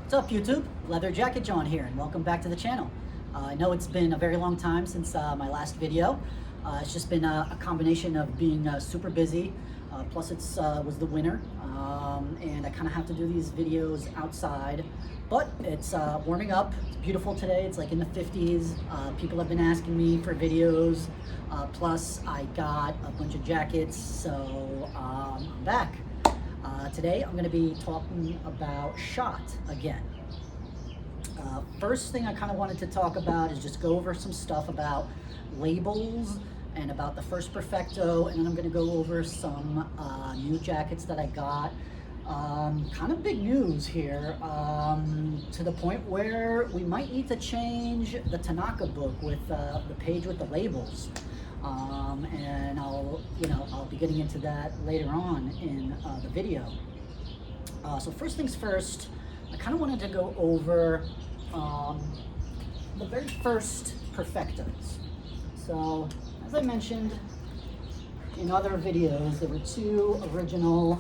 What's up, YouTube? Leather Jacket John here, and welcome back to the channel. I know it's been a very long time since my last video. It's just been a combination of being super busy, plus it was the winter, and I kind of have to do these videos outside. But it's warming up. It's beautiful today. It's like in the 50s. People have been asking me for videos. Plus, I got a bunch of jackets, so I'm back. Today I'm going to be talking about Schott again. First thing I kind of wanted to talk about is just go over some stuff about labels and about the first Perfecto, and then I'm going to go over some new jackets that I got. Kind of big news here, to the point where we might need to change the Tanaka book with the page with the labels. And I'll be getting into that later on in the video. So first things first, I kind of wanted to go over the very first Perfectos. So as I mentioned in other videos, there were two original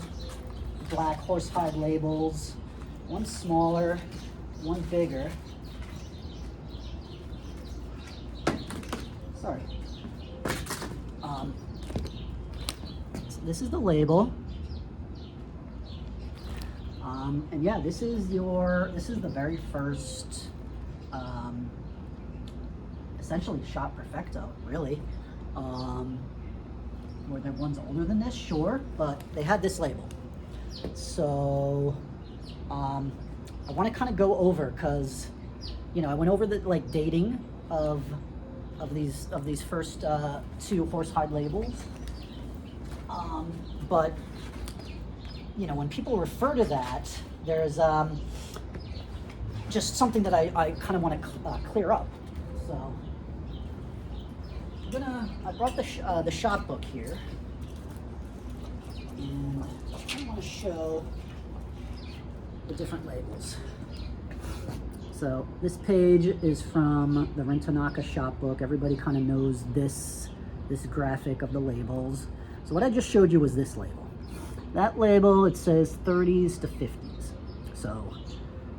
black horsehide labels, one smaller, one bigger. Sorry. So this is the label, and yeah, this is the very first, essentially Schott Perfecto, really. Were there ones older than this? Sure, but they had this label. So I want to kind of go over, because I went over the dating of these first two horsehide labels, but when people refer to that, there's just something that I kind of want to clear up. So I brought the Schott book here, and I want to show the different labels. So this page is from the Tanaka Schott book. Everybody kind of knows this graphic of the labels. So what I just showed you was this label. That label, it says 30s to 50s. So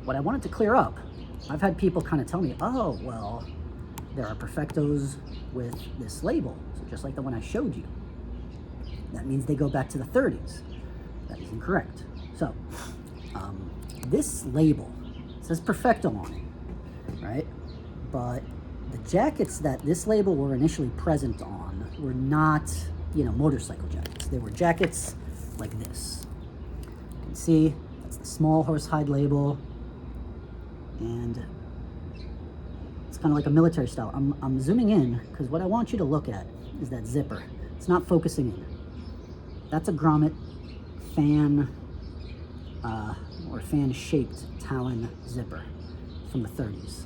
what I wanted to clear up, I've had people kind of tell me, oh, well, there are Perfectos with this label. So just like the one I showed you. That means they go back to the 30s. That is incorrect. So this label says Perfecto on it, right? But the jackets that this label were initially present on were not, motorcycle jackets. They were jackets like this. You can see that's the small horsehide label, and it's kind of like a military style. I'm zooming in because what I want you to look at is that zipper. It's not focusing in. That's a grommet fan or fan-shaped talon zipper from the 30s.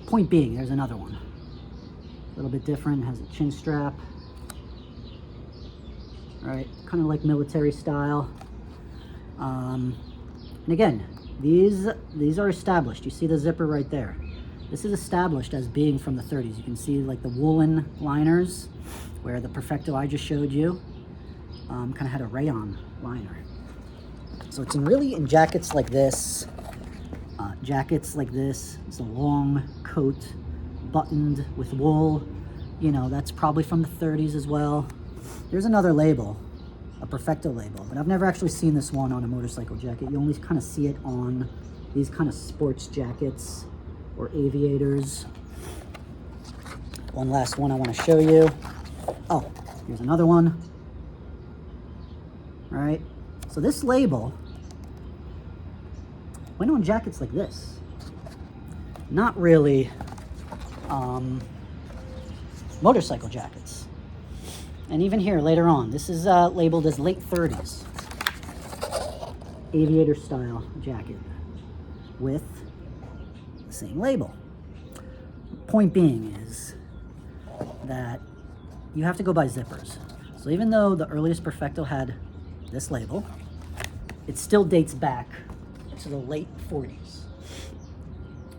Point being, there's another one. A little bit different, has a chin strap. Right, kind of like military style. And again, these are established. You see the zipper right there. This is established as being from the 30s. You can see like the woolen liners, where the Perfecto I just showed you kind of had a rayon liner. So it's really in jackets like this. It's a long coat, buttoned with wool. That's probably from the 30s as well. There's another label, a Perfecto label, but I've never actually seen this one on a motorcycle jacket. You only kind of see it on these kind of sports jackets or aviators. One last one I want to show you. Oh, here's another one. All right, so this label went on jackets like this. Not really motorcycle jackets. And even here later on, this is labeled as late 30s aviator style jacket with the same label. Point being is that you have to go by zippers. So even though the earliest Perfecto had this label, it still dates back to the late 40s.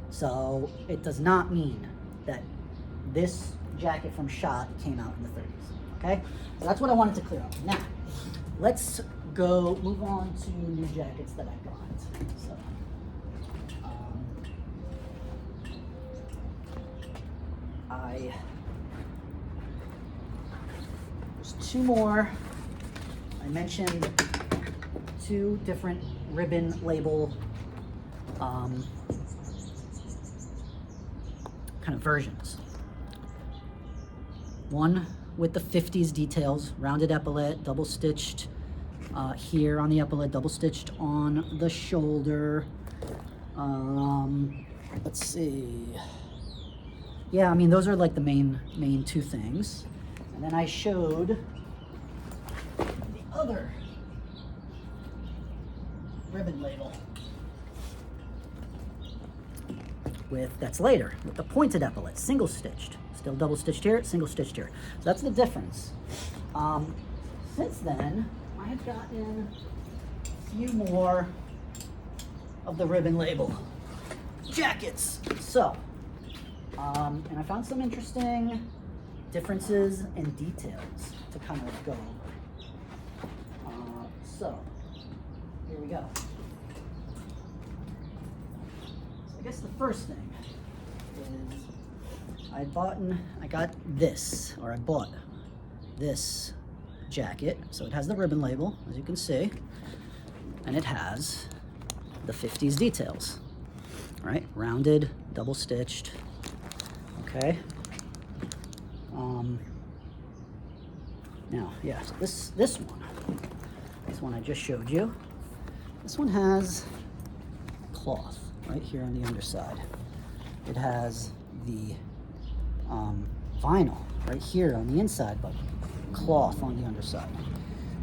So it does not mean that this jacket from Schott came out in the 30s. Okay, so that's what I wanted to clear up. Now, let's move on to new jackets that I got. So, there's two more. I mentioned two different ribbon label kind of versions. One with the 50s details, rounded epaulette, double stitched here on the epaulette, double stitched on the shoulder. Let's see. Yeah, I mean, those are like the main two things. And then I showed the other ribbon label that's later, with the pointed epaulette, single stitched. Still double stitched here, single stitched here. So that's the difference. Since then, I have gotten a few more of the ribbon label jackets. So, and I found some interesting differences and details to kind of go over. So, here we go. So I guess the first thing is I bought this jacket. So it has the ribbon label, as you can see, and it has the 50s details, right? Rounded, double stitched, okay? Now, yeah, so this one I just showed you, this one has cloth right here on the underside. It has the vinyl right here on the inside, but cloth on the underside,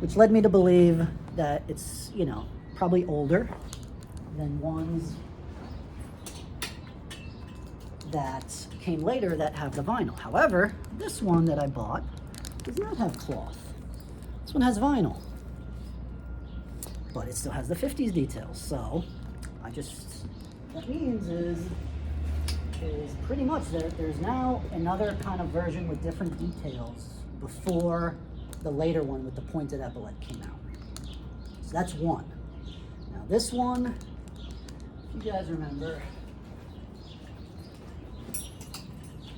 which led me to believe that it's, you know, probably older than ones that came later that have the vinyl. However, this one that I bought does not have cloth. This one has vinyl, but it still has the 50s details. So that means is pretty much there's now another kind of version with different details before the later one with the pointed epaulette came out. So that's one. Now this one, if you guys remember,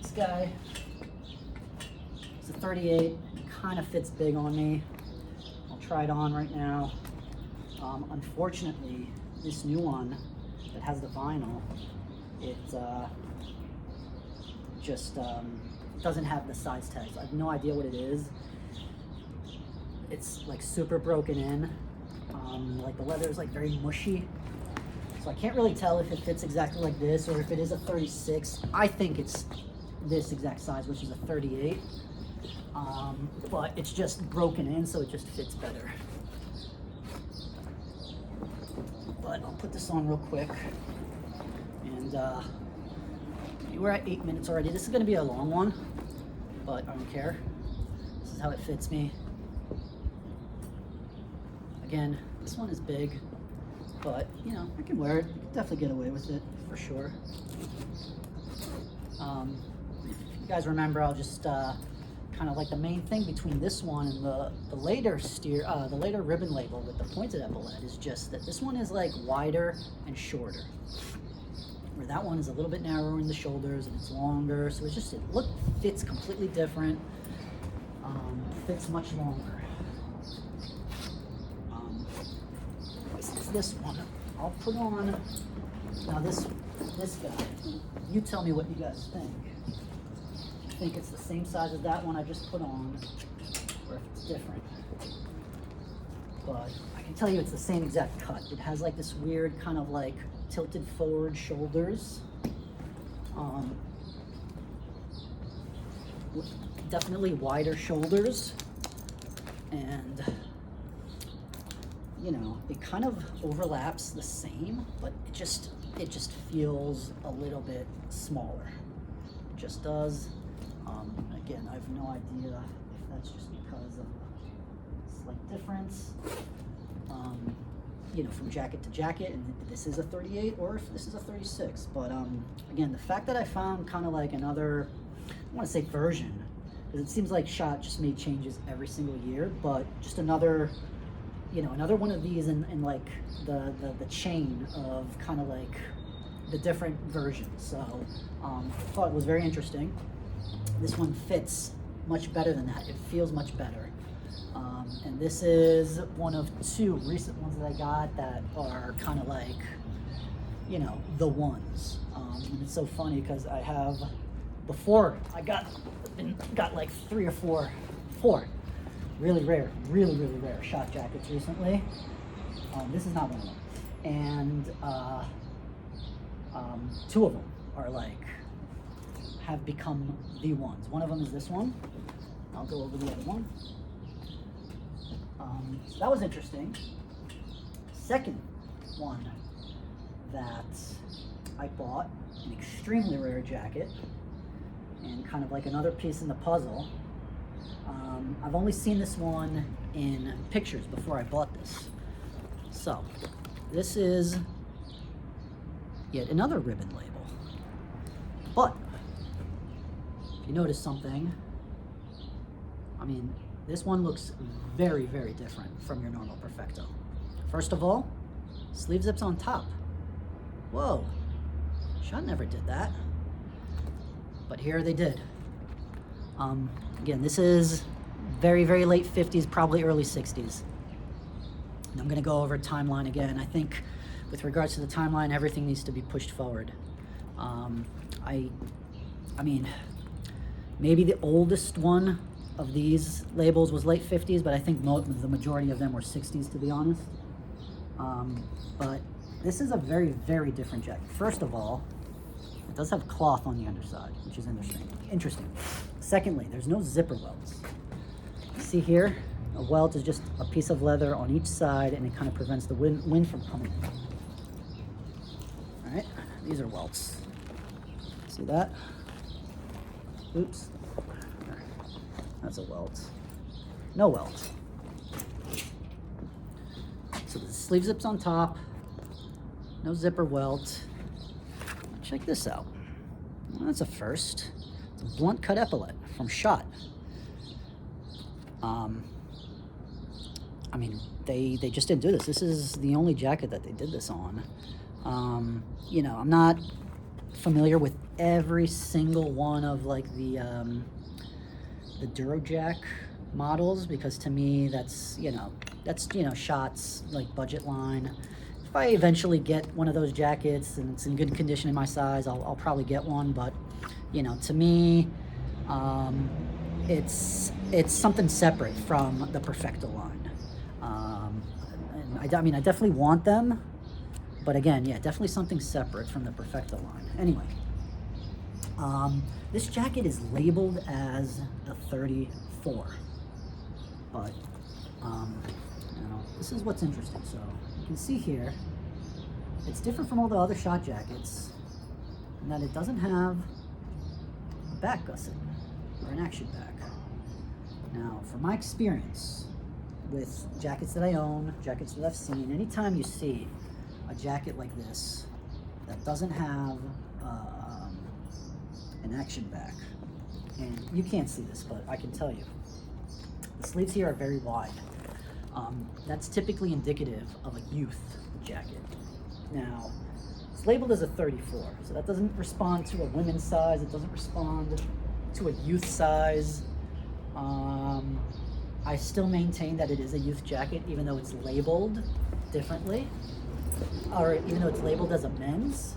this guy, it's a 38, it kind of fits big on me. I'll try it on right now. Unfortunately, this new one that has the vinyl, it just doesn't have the size tags. I have no idea what it is. It's like super broken in. Like the leather is like very mushy. So I can't really tell if it fits exactly like this or if it is a 36. I think it's this exact size, which is a 38. But it's just broken in, so it just fits better. But I'll put this on real quick. And we're at 8 minutes already. This is gonna be a long one, but I don't care. This is how it fits me. Again, this one is big, but you know, I can wear it. I can definitely get away with it for sure. If you guys remember, I'll just kind of like the main thing between this one and the later ribbon label with the pointed epaulette is just that this one is like wider and shorter, where that one is a little bit narrower in the shoulders and it's longer. So it's just, fits completely different. Fits much longer. This one I'll put on. Now this guy, you tell me what you guys think. I think it's the same size as that one I just put on, or if it's different. But I can tell you it's the same exact cut. It has like this weird kind of like tilted forward shoulders. Definitely wider shoulders, and you know, it kind of overlaps the same, but it just feels a little bit smaller. It just does. Again, I have no idea if that's just because of a slight difference, you know, from jacket to jacket, and this is a 38 or if this is a 36. But again, the fact that I found kind of like another, I want to say version, because it seems like Schott just made changes every single year, but just another you know, another one of these in like the chain of kind of like the different versions. So I thought it was very interesting. This one fits much better than that. It feels much better. And this is one of two recent ones that I got that are kind of like, you know, the ones. And it's so funny because I have, before I got like four really rare Schott jackets recently. This is not one of them. And two of them are like, have become the ones. One of them is this one. I'll go over the other one. So that was interesting. Second one that I bought, an extremely rare jacket, and kind of like another piece in the puzzle. I've only seen this one in pictures before I bought this. So this is yet another ribbon label. But if you notice something, I mean, this one looks very, very different from your normal Perfecto. First of all, sleeve zips on top. Whoa, Schott never did that. But here they did. Again, this is very, very late 50s, probably early 60s. And I'm gonna go over timeline again. I think with regards to the timeline, everything needs to be pushed forward. I mean, maybe the oldest one of these labels was late 50s, but I think the majority of them were 60s, to be honest. But this is a very, very different jacket. First of all, it does have cloth on the underside, which is interesting. Secondly, there's no zipper welts. See here, a welt is just a piece of leather on each side, and it kind of prevents the wind from coming in. All right, these are welts. See that? Oops. That's a welt. No welt. So the sleeve zips on top. No zipper welt. Check this out. Well, that's a first. It's a blunt cut epaulette from Schott. I mean, they just didn't do this. This is the only jacket that they did this on. You know, I'm not familiar with every single one of like the Durojack models, because to me that's Schott's like budget line. If I eventually get one of those jackets and it's in good condition in my size, I'll probably get one. But you know, to me, it's something separate from the Perfecto line. And I mean, I definitely want them, but again, yeah, definitely something separate from the Perfecto line. Anyway, this jacket is labeled as a 34, but you know, this is what's interesting. So you can see here, it's different from all the other Schott jackets in that it doesn't have a back gusset or an action back. Now, from my experience with jackets that I own, jackets that I've seen, anytime you see a jacket like this that doesn't have an action back, and you can't see this, but I can tell you, the sleeves here are very wide. That's typically indicative of a youth jacket. Now, it's labeled as a 34, so that doesn't respond to a women's size, it doesn't respond to a youth size. I still maintain that it is a youth jacket, even though it's labeled differently, or even though it's labeled as a men's,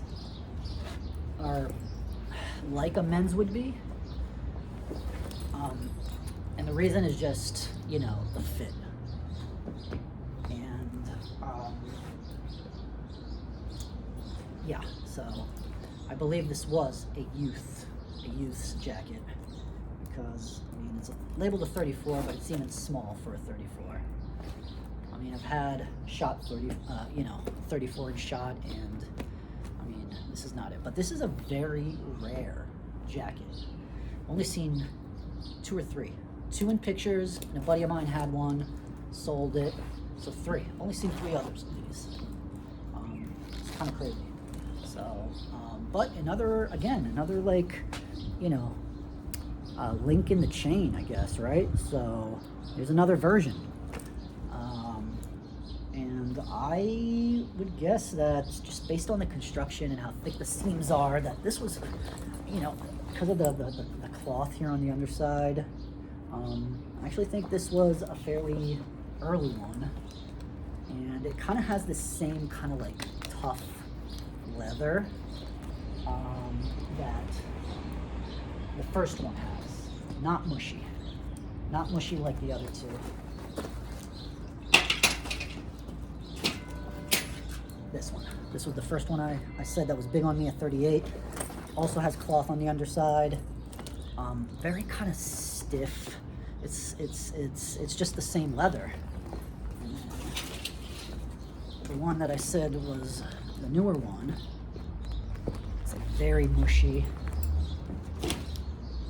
or like a men's would be. And the reason is just, you know, the fit. And yeah, so I believe this was a youth's jacket, because I mean, it's labeled a 34, but it's even small for a 34. I mean, I've had Schott 34 in Schott, and I mean, this is not it. But this is a very rare jacket. Only seen 2 or 3. 2 in pictures, and a buddy of mine had one, sold it, so 3. Only seen 3 others of these. It's kind of crazy. So, but another like, you know, link in the chain, I guess, right? So there's another version. I would guess that just based on the construction and how thick the seams are, that this was, you know, because of the cloth here on the underside, I actually think this was a fairly early one. And it kind of has the same kind of like tough leather that the first one has. Not mushy. Not mushy like the other two. This one. This was the first one I said that was big on me at 38. Also has cloth on the underside. Very kind of stiff. It's just the same leather. The one that I said was the newer one. It's like very mushy,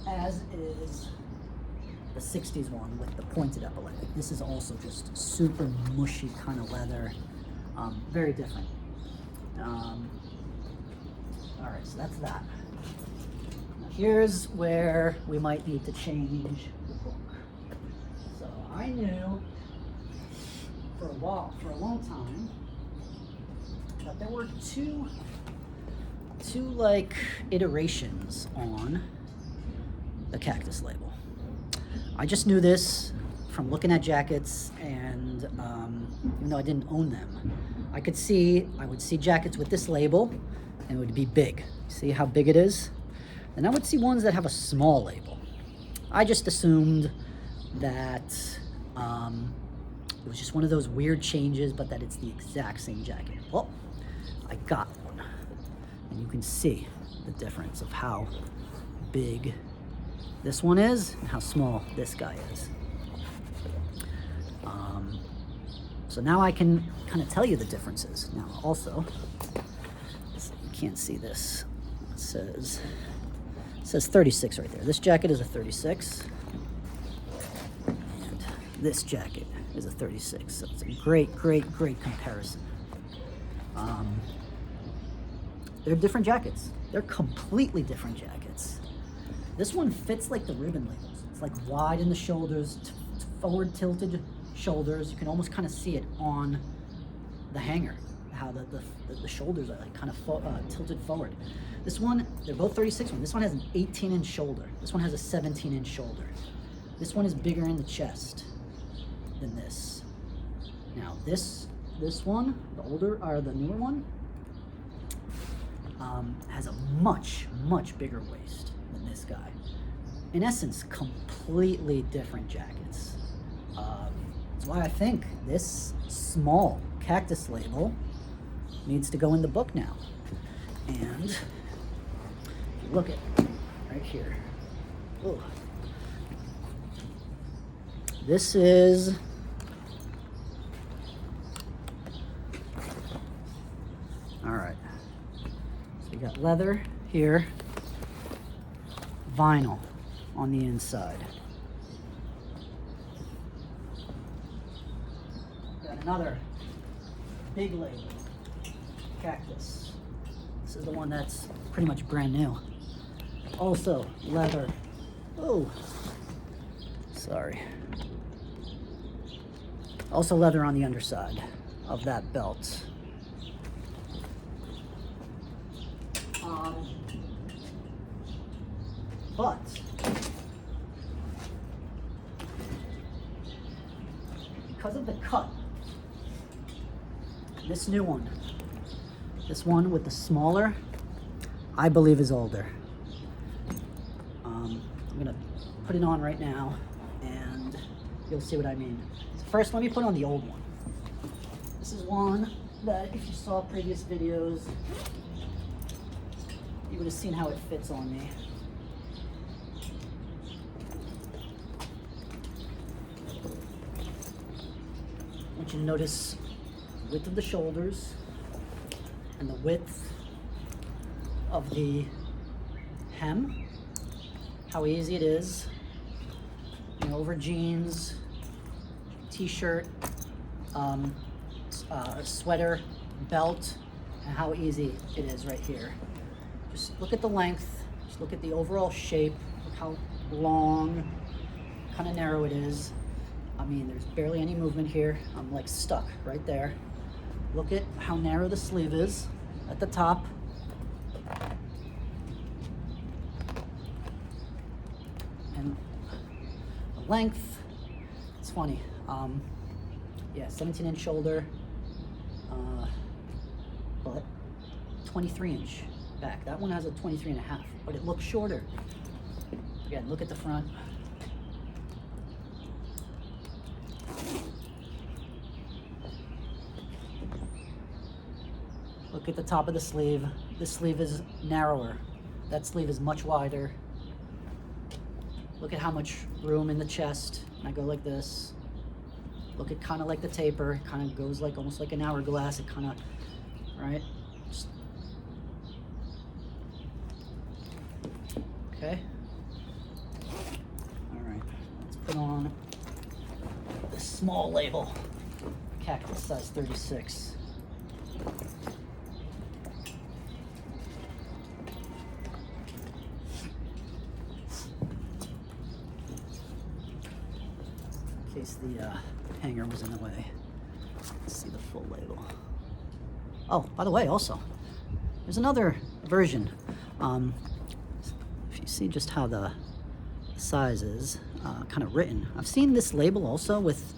as is the 60s one with the pointed epaulette. This is also just super mushy kind of leather. Very different. All right, so that's that. Now here's where we might need to change the book. So I knew for a long time, that there were two like iterations on the Cactus label. I just knew this from looking at jackets, and even though I didn't own them, I would see jackets with this label and it would be big. See how big it is? And I would see ones that have a small label. I just assumed that it was just one of those weird changes, but that it's the exact same jacket. Well, I got one, and you can see the difference of how big this one is and how small this guy is. So now I can kind of tell you the differences. Now also, you can't see this. It says 36 right there. This jacket is a 36, and this jacket is a 36. So it's a great comparison. They're different jackets. They're completely different jackets. This one fits like the ribbon labels. It's like wide in the shoulders, forward tilted shoulders. You can almost kind of see it on the hanger, how the shoulders are like kind of tilted forward. This one, they're both 36 ones. This one has an 18-inch shoulder. This one has a 17-inch shoulder. This one is bigger in the chest than this. Now this one, the newer one, has a much bigger waist than this guy. In essence, completely different jackets. That's why I think this small Cactus label needs to go in the book now. And look at right here. Ooh. This is all right. So we got leather here, vinyl on the inside. Got another big label, Cactus. This is the one that's pretty much brand new. Also leather. Oh, sorry. Also leather on the underside of that belt. But because of the cut, this new one, this one with the smaller, I believe is older. I'm gonna put it on right now and you'll see what I mean. So first, let me put on the old one. This is one that if you saw previous videos, you would have seen how it fits on me. I want you to notice the width of the shoulders and the width of the hem, how easy it is, over jeans, t-shirt, sweater, belt, and how easy it is right here. Just look at the length, just look at the overall shape, look how long, kind of narrow it is. I mean, there's barely any movement here. I'm like stuck right there. Look at how narrow the sleeve is at the top. And the length, it's funny. Yeah, 17-inch shoulder, but 23-inch back. That one has a 23.5, but it looks shorter. Again, look at the front. Look at the top of the sleeve. This sleeve is narrower. That sleeve is much wider. Look at how much room in the chest. And I go like this. Look at kind of like the taper. It kind of goes like almost like an hourglass. It kind of, right? Just, okay. All right. Let's put on this small label. Cactus size 36. In case the hanger was in the way. Let's see the full label. Oh, by the way, also, there's another version. If you see just how the size is kind of written. I've seen this label also with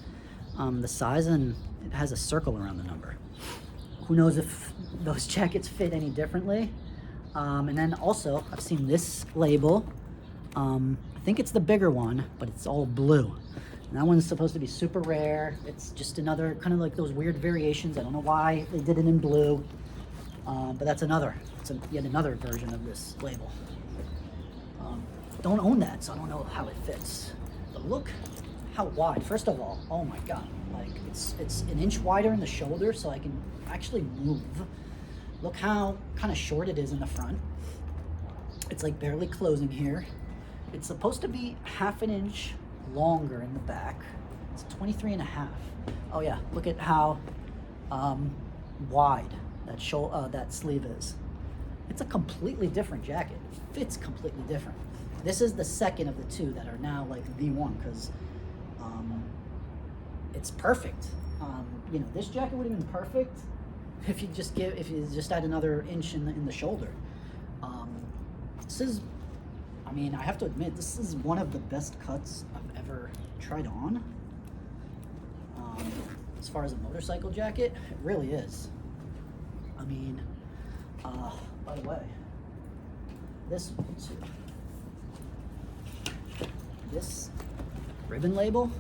the size, and it has a circle around the number. Who knows if those jackets fit any differently. And then also, I've seen this label. I think it's the bigger one, but it's all blue. And that one's supposed to be super rare. It's just another, kind of like those weird variations. I don't know why they did it in blue. But that's yet another version of this label. Don't own that, so I don't know how it fits. But look how wide. First of all, oh my God. Like it's an inch wider in the shoulder, so I can actually move. Look how kind of short it is in the front. It's like barely closing here. It's supposed to be half an inch longer in the back. It's 23.5. Oh yeah, look at how wide that sleeve is. It's a completely different jacket. It fits completely different. This is the second of the two that are now like the one, because it's perfect. You know, this jacket would have been perfect if you just add another inch in the shoulder. This is, I mean, I have to admit, this is one of the best cuts I've ever tried on. As far as a motorcycle jacket, it really is. I mean, by the way, this one too. This ribbon label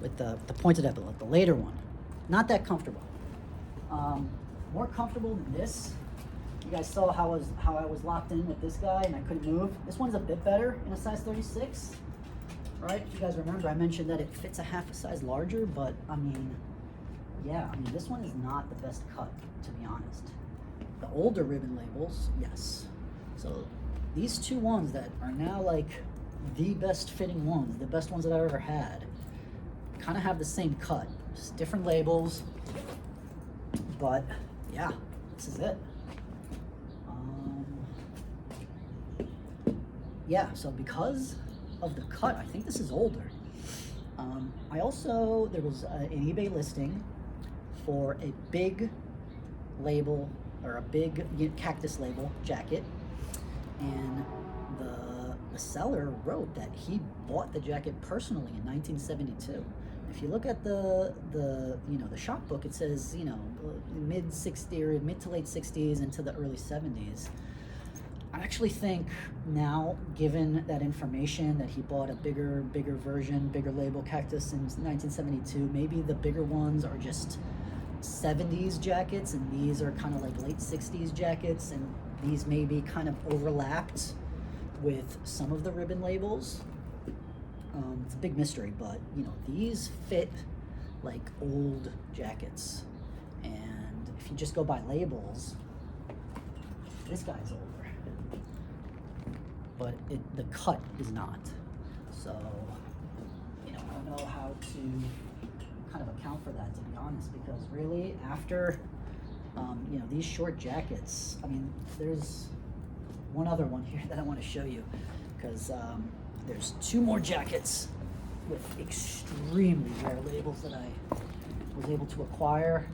with the pointed epaulette, the later one, not that comfortable. More comfortable than this. You guys saw how I was locked in with this guy and I couldn't move. This one's a bit better in a size 36, right? If you guys remember, I mentioned that it fits a half a size larger, but I mean, yeah, I mean, this one is not the best cut, to be honest. The older ribbon labels, yes. So these two ones that are now like the best fitting ones, the best ones that I've ever had, kind of have the same cut, just different labels, but yeah, this is it. Yeah, so because of the cut, I think this is older. I also, there was an eBay listing for a big label, or a big Cactus label jacket, and the seller wrote that he bought the jacket personally in 1972. If you look at the shop book, it says, you know, mid to late 60s into the early 70s. I actually think now, given that information, that he bought a bigger version, bigger label Cactus in 1972, maybe the bigger ones are just 70s jackets and these are kind of like late 60s jackets, and these maybe kind of overlapped with some of the ribbon labels. It's a big mystery, but you know, these fit like old jackets, and if you just go by labels, this guy's older. But the cut is not. So, you know, I don't know how to kind of account for that, to be honest, because really after, you know, these short jackets, I mean, there's one other one here that I want to show you, because there's two more jackets with extremely rare labels that I was able to acquire,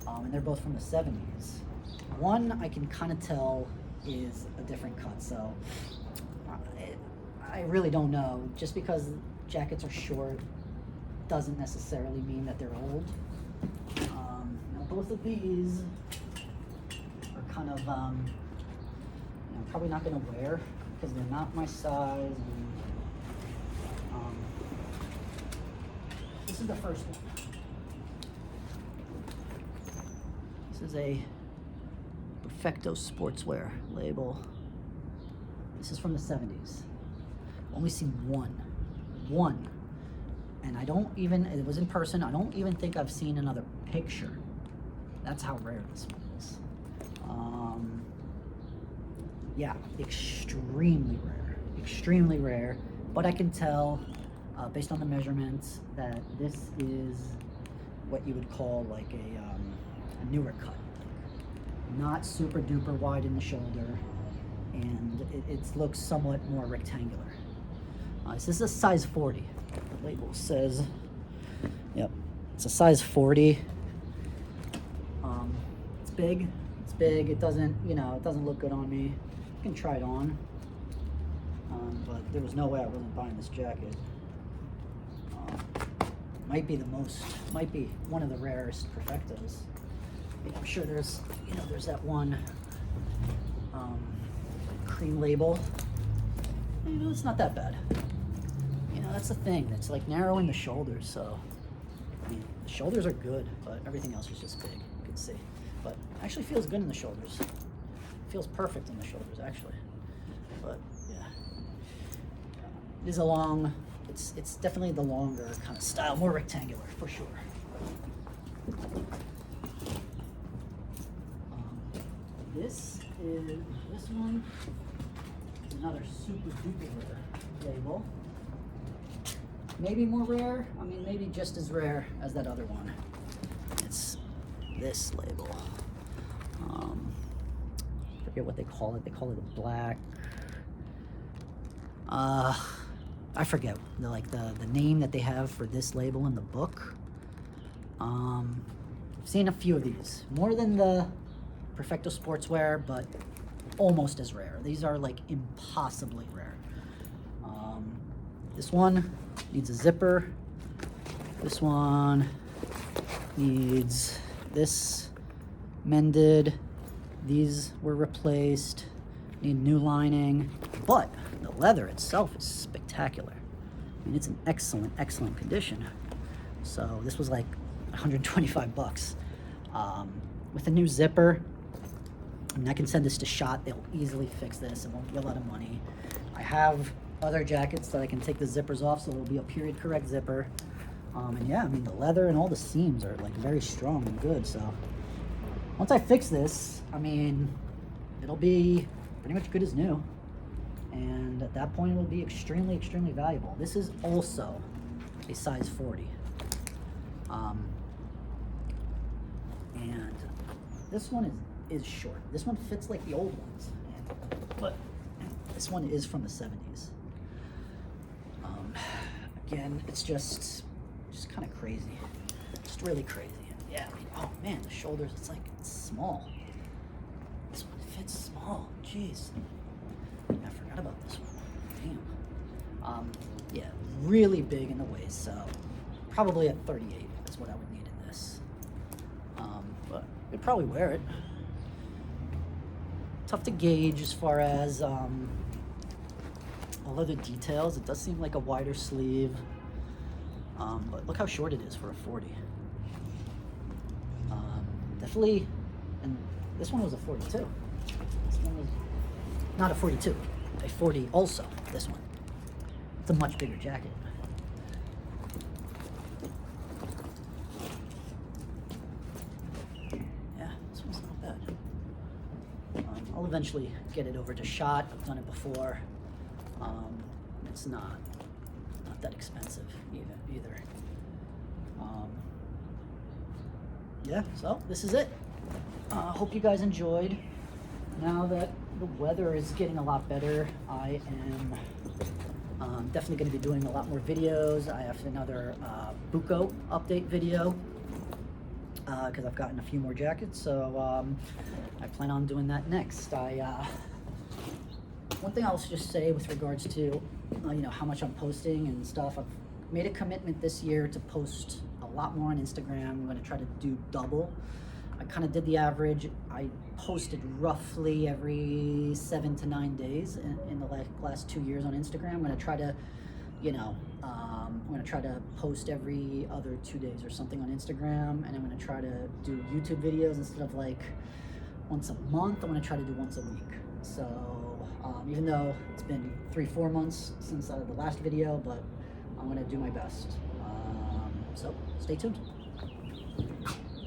and they're both from the 70s. One I can kind of tell is a different cut, so I really don't know. Just because jackets are short doesn't necessarily mean that they're old. Now both of these are kind of, probably not going to wear because they're not my size. And, this is the first one. This is a Perfecto sportswear label. This is from the 70s. Only seen one. And I don't even, it was in person, I don't even think I've seen another picture. That's how rare this one is. Yeah, extremely rare, but I can tell based on the measurements that this is what you would call like a newer cut. Not super duper wide in the shoulder, and it looks somewhat more rectangular. This is a size 40. The label says, yep, it's a size 40. It's big. It doesn't, it doesn't look good on me. You can try it on, but there was no way I wasn't buying this jacket. Might be one of the rarest Perfectos. I'm sure there's, there's that one cream label. It's not that bad. That's the thing. It's like narrowing the shoulders. So, the shoulders are good, but everything else is just big. You can see, but it actually feels good in the shoulders. It feels perfect in the shoulders, actually. But yeah, it is a long. It's definitely the longer kind of style, more rectangular for sure. This one is another super duper rare label. Maybe more rare. Maybe just as rare as that other one. It's this label. I forget what they call it. They call it a black. I forget the name that they have for this label in the book. I've seen a few of these, more than the Perfecto sportswear, but almost as rare. These are like impossibly rare. This one needs a zipper. This one needs this mended. These were replaced. Need new lining, but the leather itself is spectacular. It's in excellent condition. So this was like 125 bucks. With a new zipper, I can send this to Schott. They'll easily fix this. It won't be a lot of money. I have other jackets that I can take the zippers off, so it'll be a period correct zipper. And yeah, the leather and all the seams are like very strong and good. So once I fix this, it'll be pretty much good as new. And at that point, it will be extremely valuable. This is also a size 40. And this one is short. This one fits like the old ones, but this one is from the 70s. Again, it's just kind of crazy, just really crazy. Yeah. Oh man, the shoulders. It's small. This one fits small. Jeez, I forgot about this one. Damn. Yeah, really big in the waist. So probably at 38 is what I would need in this. But I'd probably wear it. Tough to gauge as far as all other details. It does seem like a wider sleeve, but look how short it is for a 40. Definitely, and this one was a 42. This one was not a 42, a 40 also, this one. It's a much bigger jacket. Yeah, this one's not bad. I'll eventually get it over to Schott. I've done it before. It's not that expensive either. Yeah, so this is it. Hope you guys enjoyed. Now that the weather is getting a lot better, I am definitely going to be doing a lot more videos. I have another Buco update video because I've gotten a few more jackets, so I plan on doing that next. One thing I'll just say with regards to you know, how much I'm posting and stuff, I've made a commitment this year to post a lot more on Instagram. I'm going to try to do double. I kind of did the average. I posted roughly every 7 to 9 days in the last 2 years on Instagram. I'm going to try to, you know, I'm going to try to post every other 2 days or something on Instagram, and I'm going to try to do YouTube videos instead of like once a month. I'm going to try to do once a week. So even though it's been 3-4 months since the last video, but I'm going to do my best. So stay tuned.